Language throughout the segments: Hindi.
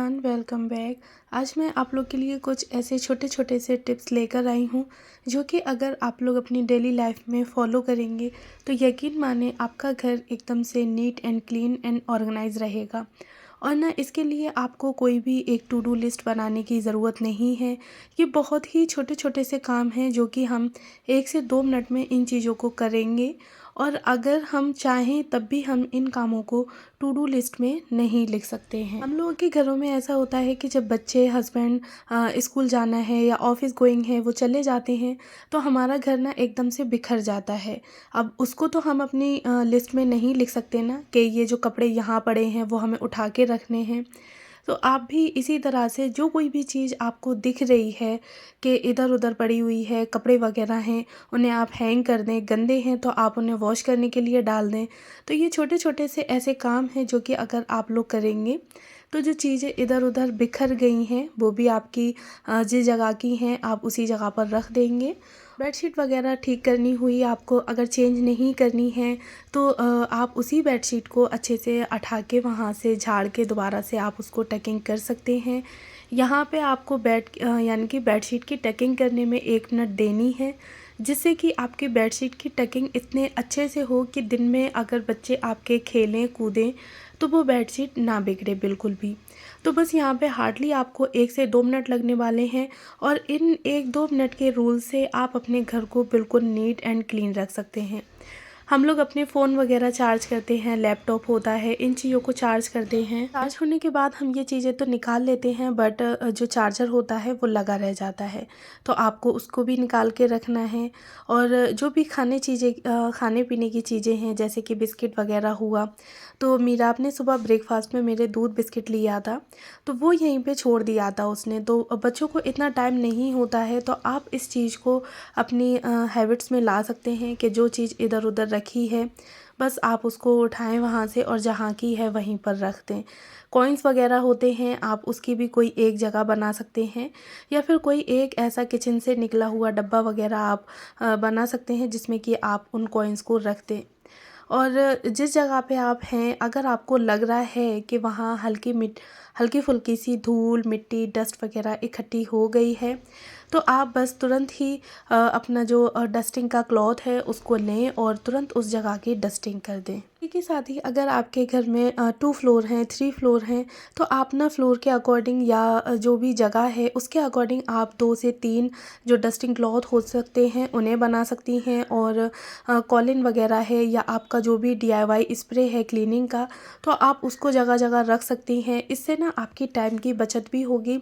Everyone, welcome back. आज मैं आप लोग के लिए कुछ ऐसे छोटे छोटे से टिप्स लेकर आई हूँ जो कि अगर आप लोग अपनी डेली लाइफ में फॉलो करेंगे तो यकीन माने आपका घर एकदम से neat and clean and organise रहेगा। और ना इसके लिए आपको कोई भी एक टू डू लिस्ट बनाने की ज़रूरत नहीं है। ये बहुत ही छोटे छोटे से काम हैं जो कि हम 1 से 2 मिनट में इन चीज़ों को करेंगे। और अगर हम चाहें तब भी हम इन कामों को टू डू लिस्ट में नहीं लिख सकते हैं। हम लोगों के घरों में ऐसा होता है कि जब बच्चे हस्बैंड स्कूल जाना है या ऑफिस गोइंग है वो चले जाते हैं तो हमारा घर ना एकदम से बिखर जाता है। अब उसको तो हम अपनी लिस्ट में नहीं लिख सकते ना कि ये जो कपड़े यहाँ पड़े हैं वो हमें उठा के रखने हैं। तो आप भी इसी तरह से जो कोई भी चीज़ आपको दिख रही है कि इधर उधर पड़ी हुई है, कपड़े वगैरह हैं, उन्हें आप हैंग कर दें। गंदे हैं तो आप उन्हें वॉश करने के लिए डाल दें। तो ये छोटे छोटे से ऐसे काम हैं जो कि अगर आप लोग करेंगे तो जो चीज़ें इधर उधर बिखर गई हैं वो भी आपकी जिस जगह की हैं आप उसी जगह पर रख देंगे। बेडशीट वगैरह ठीक करनी हुई आपको, अगर चेंज नहीं करनी है तो आप उसी बेडशीट को अच्छे से उठा के वहाँ से झाड़ के दोबारा से आप उसको टकिंग कर सकते हैं। यहाँ पे आपको यानी कि बेडशीट की टकिंग करने में 1 मिनट देनी है, जिससे कि आपकी बेडशीट की टकिंग इतने अच्छे से हो कि दिन में अगर बच्चे आपके खेलें कूदें तो वो बेडशीट ना बिगड़े बिल्कुल भी। तो बस यहाँ पे हार्डली आपको 1 से 2 मिनट लगने वाले हैं और इन 1-2 मिनट के रूल से आप अपने घर को बिल्कुल नीट एंड क्लीन रख सकते हैं। हम लोग अपने फ़ोन वगैरह चार्ज करते हैं, लैपटॉप होता है, इन चीज़ों को चार्ज करते हैं। चार्ज होने के बाद हम ये चीज़ें तो निकाल लेते हैं बट जो चार्जर होता है वो लगा रह जाता है, तो आपको उसको भी निकाल के रखना है। और जो भी खाने पीने की चीज़ें हैं जैसे कि बिस्किट वगैरह हुआ, तो मीराब ने सुबह ब्रेकफास्ट में मेरे दूध बिस्किट लिया था तो वो यहीं पे छोड़ दिया था उसने। तो बच्चों को इतना टाइम नहीं होता है तो आप इस चीज़ को अपनी हैबिट्स में ला सकते हैं कि जो चीज़ इधर उधर रखी है बस आप उसको उठाएं वहाँ से और जहाँ की है वहीं पर रख दें। कॉइन्स वगैरह होते हैं आप उसकी भी कोई एक जगह बना सकते हैं या फिर कोई एक ऐसा किचन से निकला हुआ डब्बा वगैरह आप बना सकते हैं जिसमें कि आप उन कॉइन्स को रख दें। और जिस जगह पे आप हैं अगर आपको लग रहा है कि वहाँ हल्की फुल्की सी धूल मिट्टी डस्ट वगैरह इकट्ठी हो गई है तो आप बस तुरंत ही अपना जो डस्टिंग का क्लॉथ है उसको लें और तुरंत उस जगह की डस्टिंग कर दें। इसी के साथ ही अगर आपके घर में 2 फ्लोर हैं 3 फ्लोर हैं तो आप ना फ्लोर के अकॉर्डिंग या जो भी जगह है उसके अकॉर्डिंग आप 2 से 3 जो डस्टिंग क्लॉथ हो सकते हैं उन्हें बना सकती हैं। और कॉलिन वगैरह है या आपका जो भी DIY स्प्रे है क्लीनिंग का तो आप उसको जगह जगह रख सकती हैं। इससे ना आपकी टाइम की बचत भी होगी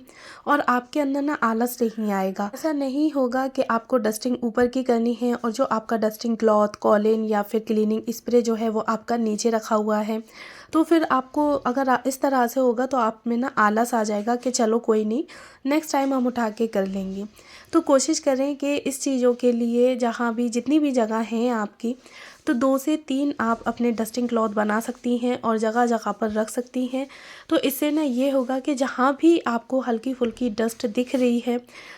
और आपके अंदर ना आलस नहीं आएगा। ऐसा नहीं होगा कि आपको डस्टिंग ऊपर की करनी है और जो आपका डस्टिंग क्लॉथ कॉलिन या फिर क्लीनिंग स्प्रे जो है वो आपका नीचे रखा हुआ है। तो फिर आपको अगर इस तरह से होगा तो आप में ना आलस आ जाएगा कि चलो कोई नहीं, नेक्स्ट टाइम हम उठा के कर लेंगे। तो कोशिश करें कि इस चीज़ों के लिए जहाँ भी जितनी भी जगह है आपकी तो 2 से 3 आप अपने डस्टिंग क्लॉथ बना सकती हैं और जगह जगह पर रख सकती हैं। तो इससे ना ये होगा कि जहाँ भी आपको हल्की फुल्की डस्ट दिख रही है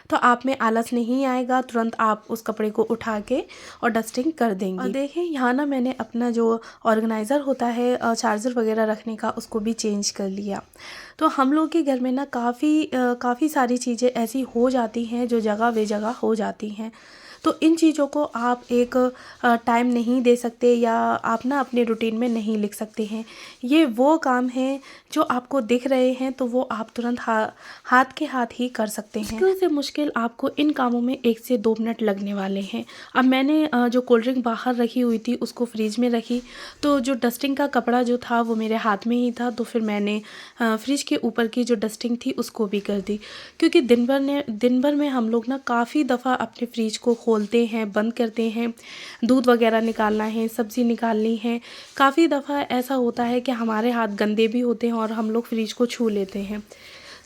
तो आप में आलस नहीं आएगा, तुरंत आप उस कपड़े को उठा के और डस्टिंग कर देंगे। और देखें यहाँ ना मैंने अपना जो ऑर्गेनाइज़र होता है चार्जर वगैरह रखने का उसको भी चेंज कर लिया। तो हम लोग के घर में ना काफ़ी सारी चीज़ें ऐसी हो जाती हैं जो जगह बेजगह हो जाती हैं। तो इन चीज़ों को आप एक टाइम नहीं दे सकते या आप ना अपने रूटीन में नहीं लिख सकते हैं। ये वो काम हैं जो आपको दिख रहे हैं तो वो आप तुरंत हाथ के हाथ ही कर सकते हैं। मुश्किल से मुश्किल आपको इन कामों में 1 से 2 मिनट लगने वाले हैं। अब मैंने जो कोल्ड ड्रिंक बाहर रखी हुई थी उसको फ्रिज में रखी तो जो डस्टिंग का कपड़ा जो था वो मेरे हाथ में ही था तो फिर मैंने फ्रिज के ऊपर की जो डस्टिंग थी उसको भी कर दी। क्योंकि दिन भर में हम लोग ना काफ़ी दफ़ा अपने फ्रिज को खोलते हैं बंद करते हैं, दूध वगैरह निकालना है सब्ज़ी निकालनी है। काफ़ी दफ़ा ऐसा होता है कि हमारे हाथ गंदे भी होते हैं और हम लोग फ्रिज को छू लेते हैं।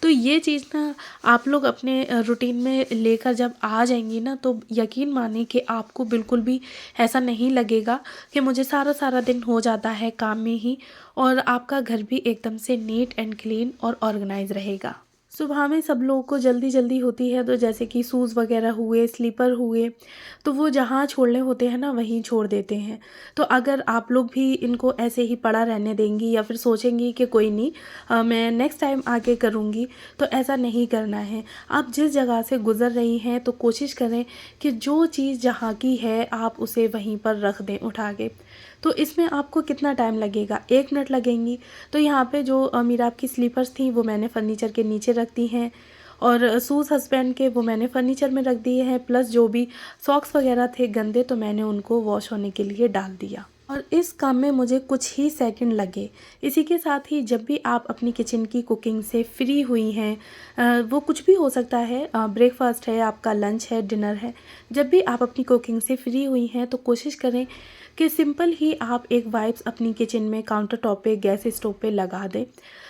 तो ये चीज़ ना आप लोग अपने रूटीन में लेकर जब आ जाएंगी ना तो यकीन माने कि आपको बिल्कुल भी ऐसा नहीं लगेगा कि मुझे सारा दिन हो जाता है काम में ही, और आपका घर भी एकदम से नीट एंड क्लीन और ऑर्गेनाइज रहेगा। सुबह में सब लोगों को जल्दी जल्दी होती है, तो जैसे कि शूज़ वगैरह हुए, स्लीपर हुए, तो वो जहाँ छोड़ने होते हैं ना वहीं छोड़ देते हैं। तो अगर आप लोग भी इनको ऐसे ही पड़ा रहने देंगी या फिर सोचेंगी कि कोई नहीं, मैं नेक्स्ट टाइम आके करूँगी, तो ऐसा नहीं करना है। आप जिस जगह से गुज़र रही हैं तो कोशिश करें कि जो चीज़ जहाँ की है आप उसे वहीं पर रख दें उठा के। तो इसमें आपको कितना टाइम लगेगा, 1 मिनट लगेंगी। तो यहाँ पे जो मेरा आपकी स्लीपर्स थी वो मैंने फर्नीचर के नीचे रख दी हैं, और शूज़ हस्बैंड के वो मैंने फर्नीचर में रख दिए हैं, प्लस जो भी सॉक्स वगैरह थे गंदे तो मैंने उनको वॉश होने के लिए डाल दिया। और इस काम में मुझे कुछ ही सेकंड लगे। इसी के साथ ही जब भी आप अपनी किचन की कुकिंग से फ्री हुई हैं, वो कुछ भी हो सकता है, ब्रेकफास्ट है, आपका लंच है, डिनर है, जब भी आप अपनी कुकिंग से फ्री हुई हैं तो कोशिश करें कि सिंपल ही आप एक वाइप्स अपनी किचन में काउंटर टॉप पे, गैस स्टोव पे लगा दें।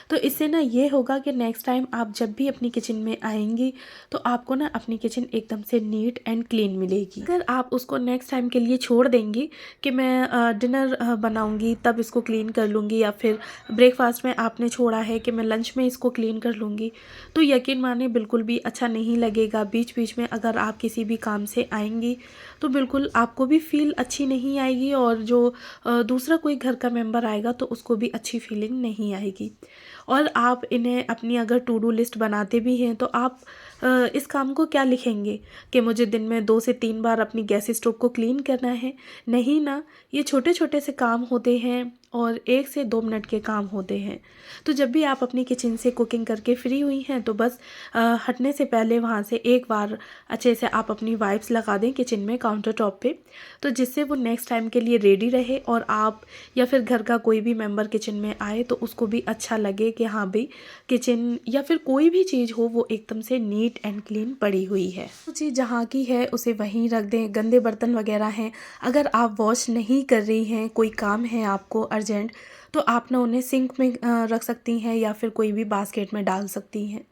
तो इससे ना ये होगा कि नेक्स्ट टाइम आप जब भी अपनी किचन में आएंगी तो आपको ना अपनी किचन एकदम से नीट एंड क्लीन मिलेगी। अगर आप उसको नेक्स्ट टाइम के लिए छोड़ देंगी कि मैं डिनर बनाऊंगी तब इसको क्लीन कर लूँगी, या फिर ब्रेकफास्ट में आपने छोड़ा है कि मैं लंच में इसको क्लीन कर लूँगी, तो यकीन माने बिल्कुल भी अच्छा नहीं लगेगा। बीच बीच में अगर आप किसी भी काम से आएंगी तो बिल्कुल आपको भी फील अच्छी नहीं आएगी, और जो दूसरा कोई घर का मेंबर आएगा तो उसको भी अच्छी फीलिंग नहीं आएगी। और आप इन्हें अपनी अगर टू डू लिस्ट बनाते भी हैं तो आप इस काम को क्या लिखेंगे कि मुझे दिन में 2 से 3 बार अपनी गैस स्टोव को क्लीन करना है? नहीं ना, ये छोटे छोटे से काम होते हैं और 1 से 2 मिनट के काम होते हैं। तो जब भी आप अपनी किचन से कुकिंग करके फ्री हुई हैं तो बस हटने से पहले वहाँ से एक बार अच्छे से आप अपनी वाइप्स लगा दें किचन में काउंटर टॉप पे, तो जिससे वो नेक्स्ट टाइम के लिए रेडी रहे, और आप या फिर घर का कोई भी मेंबर किचन में आए तो उसको भी अच्छा लगे कि हाँ भाई किचन या फिर कोई भी चीज़ हो वो एकदम से नीट एंड क्लीन पड़ी हुई है। वो चीज़ जहाँ की है उसे वहीं रख दें। गंदे बर्तन वगैरह हैं, अगर आप वॉश नहीं कर रही हैं, कोई काम है आपको अर्जेंट, तो आप ना उन्हें सिंक में रख सकती हैं या फिर कोई भी बास्केट में डाल सकती हैं।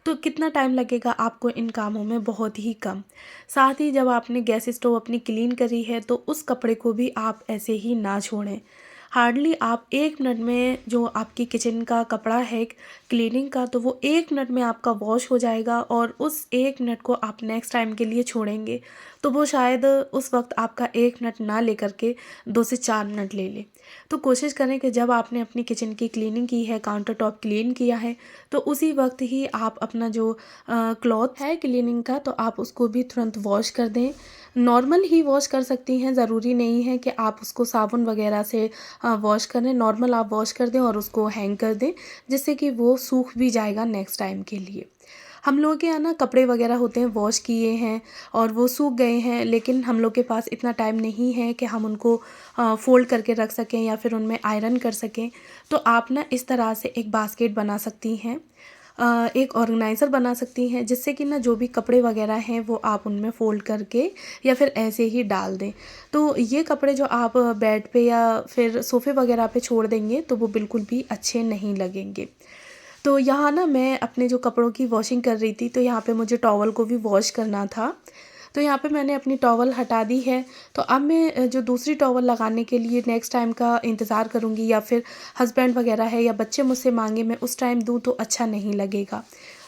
तो कितना टाइम लगेगा आपको इन कामों में? बहुत ही कम। साथ ही जब आपने गैस स्टोव अपनी क्लीन करी है तो उस कपड़े को भी आप ऐसे ही ना छोड़ें। हार्डली आप 1 मिनट में जो आपकी किचन का कपड़ा है क्लीनिंग का, तो वो 1 मिनट में आपका वॉश हो जाएगा, और उस 1 मिनट को आप नेक्स्ट टाइम के लिए छोड़ेंगे तो वो शायद उस वक्त आपका 1 मिनट ना लेकर के 2 से 4 मिनट ले ले। तो कोशिश करें कि जब आपने अपनी किचन की क्लीनिंग की है, काउंटर टॉप क्लीन किया है, तो उसी वक्त ही आप अपना जो क्लॉथ है क्लीनिंग का तो आप उसको भी तुरंत वॉश कर दें। नॉर्मल ही वॉश कर सकती हैं, ज़रूरी नहीं है कि आप उसको साबुन वगैरह से वॉश करें। नॉर्मल आप वॉश कर दें और उसको हैंग कर दें, जिससे कि वो सूख भी जाएगा नेक्स्ट टाइम के लिए। हम लोगों के यहाँ ना कपड़े वगैरह होते हैं, वॉश किए हैं और वो सूख गए हैं, लेकिन हम लोग के पास इतना टाइम नहीं है कि हम उनको फ़ोल्ड करके रख सकें या फिर उनमें आयरन कर सकें। तो आप ना इस तरह से एक बास्केट बना सकती हैं, एक ऑर्गेनाइज़र बना सकती हैं, जिससे कि ना जो भी कपड़े वगैरह हैं वो आप उनमें फ़ोल्ड करके या फिर ऐसे ही डाल दें। तो ये कपड़े जो आप बेड पे या फिर सोफ़े वगैरह पे छोड़ देंगे तो वो बिल्कुल भी अच्छे नहीं लगेंगे। तो यहाँ ना मैं अपने जो कपड़ों की वॉशिंग कर रही थी, तो यहाँ पे मुझे टॉवल को भी वॉश करना था। तो यहाँ पे मैंने अपनी टॉवल हटा दी है। तो अब मैं जो दूसरी टॉवल लगाने के लिए नेक्स्ट टाइम का इंतज़ार करूँगी, या फिर हस्बैंड वगैरह है या बच्चे मुझसे मांगे मैं उस टाइम दूँ तो अच्छा नहीं लगेगा।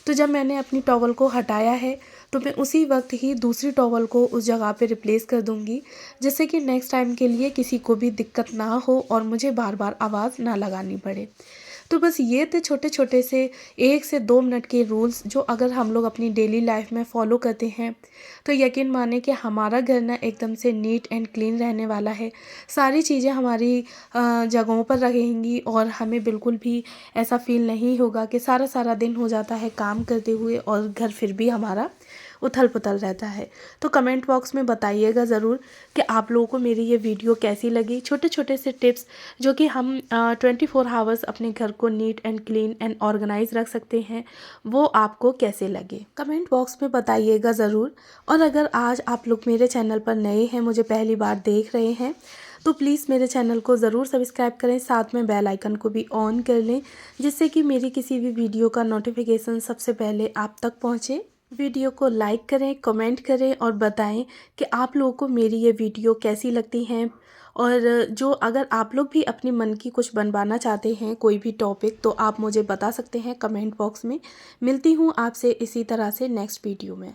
तो जब मैंने अपनी टॉवल को हटाया है तो मैं उसी वक्त ही दूसरी टॉवल को उस जगह पे रिप्लेस कर दूँगी, जिससे कि नेक्स्ट टाइम के लिए किसी को भी दिक्कत ना हो और मुझे बार बार आवाज़ ना लगानी पड़े। तो बस ये थे छोटे छोटे से 1 से 2 मिनट के रूल्स, जो अगर हम लोग अपनी डेली लाइफ में फॉलो करते हैं तो यकीन माने कि हमारा घर ना एकदम से नीट एंड क्लीन रहने वाला है। सारी चीज़ें हमारी जगहों पर रहेंगी और हमें बिल्कुल भी ऐसा फ़ील नहीं होगा कि सारा सारा दिन हो जाता है काम करते हुए और घर फिर भी हमारा उथल पुथल रहता है। तो कमेंट बॉक्स में बताइएगा ज़रूर कि आप लोगों को मेरी ये वीडियो कैसी लगी। छोटे छोटे से टिप्स जो कि हम 24 आवर्स अपने घर को neat and clean and organise रख सकते हैं, वो आपको कैसे लगे कमेंट बॉक्स में बताइएगा ज़रूर। और अगर आज आप लोग मेरे चैनल पर नए हैं, मुझे पहली बार देख रहे हैं, तो प्लीज़ मेरे चैनल को ज़रूर सब्सक्राइब करें, साथ में बेल आइकन को भी ऑन कर लें, जिससे कि मेरी किसी भी वीडियो का नोटिफिकेशन सबसे पहले आप तक पहुँचे। वीडियो को लाइक करें, कमेंट करें और बताएं कि आप लोगों को मेरी ये वीडियो कैसी लगती हैं। और जो अगर आप लोग भी अपनी मन की कुछ बनवाना चाहते हैं कोई भी टॉपिक, तो आप मुझे बता सकते हैं कमेंट बॉक्स में। मिलती हूँ आपसे इसी तरह से नेक्स्ट वीडियो में।